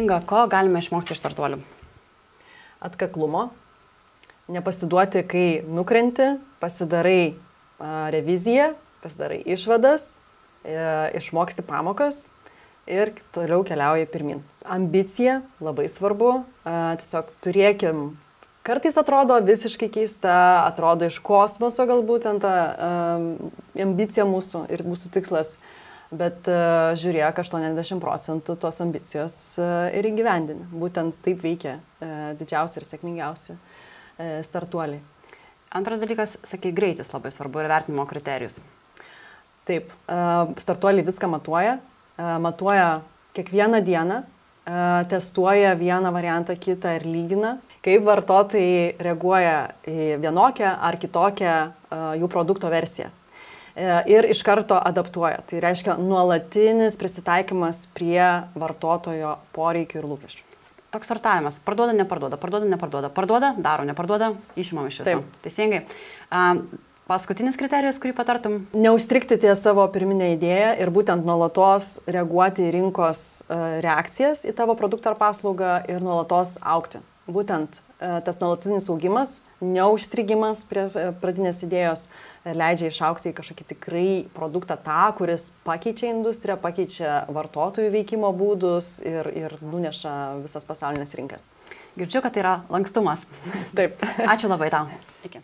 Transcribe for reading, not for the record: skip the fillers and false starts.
Inga, ko galime išmokti iš startuolių? Atkaklumo, nepasiduoti, kai nukrenti, pasidarai reviziją, pasidarai išvadas, išmoksti pamokas ir toliau keliauji pirmin. Ambicija labai svarbu, tiesiog turėkim, kartais atrodo visiškai keista, atrodo iš kosmoso galbūt ta ambicija mūsų ir mūsų tikslas, bet žiūrėk, 80% tos ambicijos ir įgyvendini. Būtent taip veikia didžiausi ir sėkmingiausi startuoliai. Antras dalykas, sakai, greitis labai svarbu ir vertinimo kriterijus. Taip, startuoliai viską matuoja kiekvieną dieną, testuoja vieną variantą, kitą ir lygina, kaip vartotojai reaguoja į vienokią ar kitokią jų produkto versiją. Ir iš karto adaptuoja. Tai reiškia nuolatinis prisitaikymas prie vartotojo poreikių ir lūkesčių. Toks sortavimas. Parduoda, neparduoda, parduoda, neparduoda. Parduoda, daro, neparduoda, išimam iš viso. Teisingai. Paskutinis kriterijus, kurį patartum? Neužstrikti ties savo pirminę idėją ir būtent nuolatos reaguoti į rinkos reakcijas į tavo produktą ar paslaugą ir nuolatos augti. Būtent tas nuolatinis augimas, neužstrigimas prie pradinės idėjos leidžia išaugti į kažkokį tikrai produktą tą, kuris pakeičia industriją, pakeičia vartotojų veikimo būdus ir nuneša visas pasaulinės rinkas. Girdžiu, kad tai yra lankstumas. Taip. Ačiū labai tau. Iki.